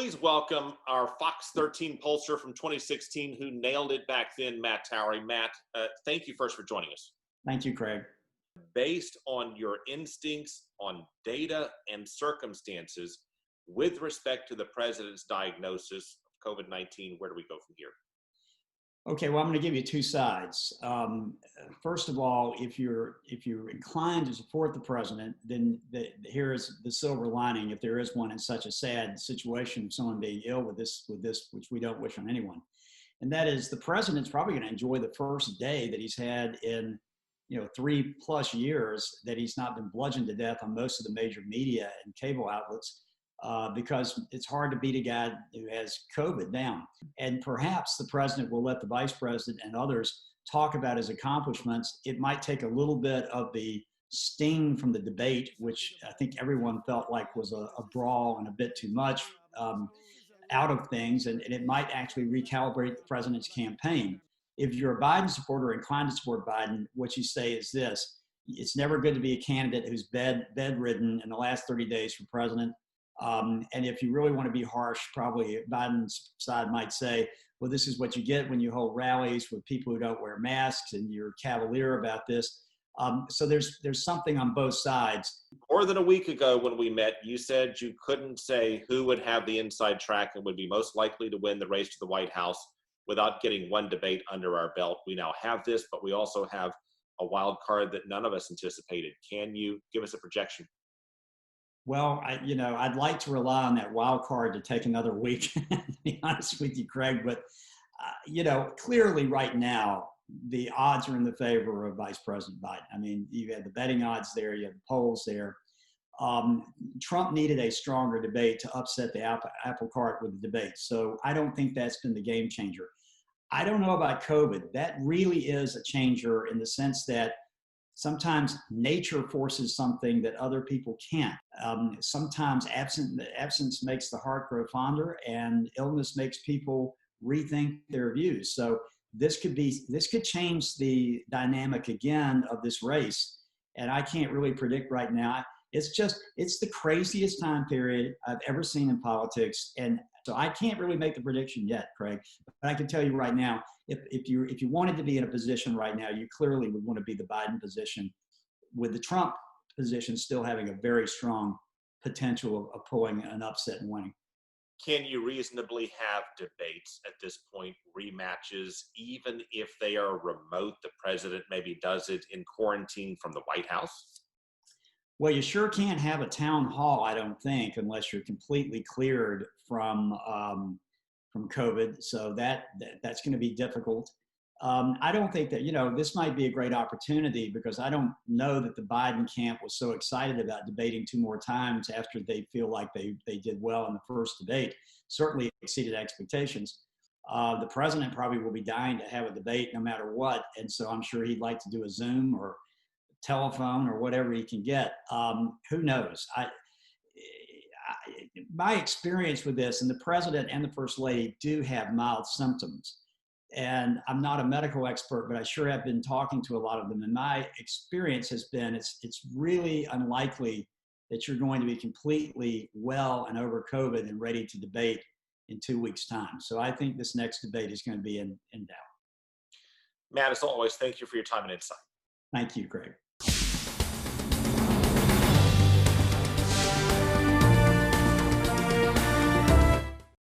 Please welcome our Fox 13 pollster from 2016 who nailed it back then, Matt Towery. Matt, thank you first for joining us. Thank you, Craig. Based on your instincts, on data and circumstances, with respect to the president's diagnosis of COVID-19, where do we go from here? Okay, well, I'm going to give you two sides. First of all, if you're inclined to support the president, then here is the silver lining, if there is one, in such a sad situation of someone being ill with this, which we don't wish on anyone. And that is, the president's probably going to enjoy the first day that he's had in 3+ years that he's not been bludgeoned to death on most of the major media and cable outlets. Because it's hard to beat a guy who has COVID down. And perhaps the president will let the vice president and others talk about his accomplishments. It might take a little bit of the sting from the debate, which I think everyone felt like was a brawl and a bit too much, out of things, and it might actually recalibrate the president's campaign. If you're a Biden supporter or inclined to support Biden, what you say is this: it's never good to be a candidate who's bedridden in the last 30 days for president. And if you really want to be harsh, probably Biden's side might say, well, this is what you get when you hold rallies with people who don't wear masks, and you're cavalier about this. So there's something on both sides. More than a week ago when we met, you said you couldn't say who would have the inside track and would be most likely to win the race to the White House without getting one debate under our belt. We now have this, but we also have a wild card that none of us anticipated. Can you give us a projection? Well, I'd like to rely on that wild card to take another week, to be honest with you, Craig. But, clearly right now, the odds are in the favor of Vice President Biden. I mean, you have the betting odds there, you have the polls there. Trump needed a stronger debate to upset the apple cart with the debate. So I don't think that's been the game changer. I don't know about COVID. That really is a changer in the sense that sometimes nature forces something that other people can't. Sometimes absence makes the heart grow fonder, and illness makes people rethink their views. So this could change the dynamic again of this race. And I can't really predict right now. It's the craziest time period I've ever seen in politics. And so I can't really make the prediction yet, Craig, but I can tell you right now, if you wanted to be in a position right now, you clearly would want to be the Biden position, with the Trump position still having a very strong potential of pulling an upset and winning. Can you reasonably have debates at this point, rematches, even if they are remote? The president maybe does it in quarantine from the White House? Well, you sure can't have a town hall, I don't think, unless you're completely cleared from COVID. So that's going to be difficult. I don't think that, this might be a great opportunity, because I don't know that the Biden camp was so excited about debating 2 more times after they feel like they did well in the first debate. Certainly exceeded expectations. The president probably will be dying to have a debate no matter what. And so I'm sure he'd like to do a Zoom or telephone or whatever he can get. Who knows? My experience with this, and the president and the first lady do have mild symptoms. And I'm not a medical expert, but I sure have been talking to a lot of them. And my experience has been, it's really unlikely that you're going to be completely well and over COVID and ready to debate in 2 weeks' time. So I think this next debate is going to be in doubt. Matt, as always, thank you for your time and insight. Thank you, Greg.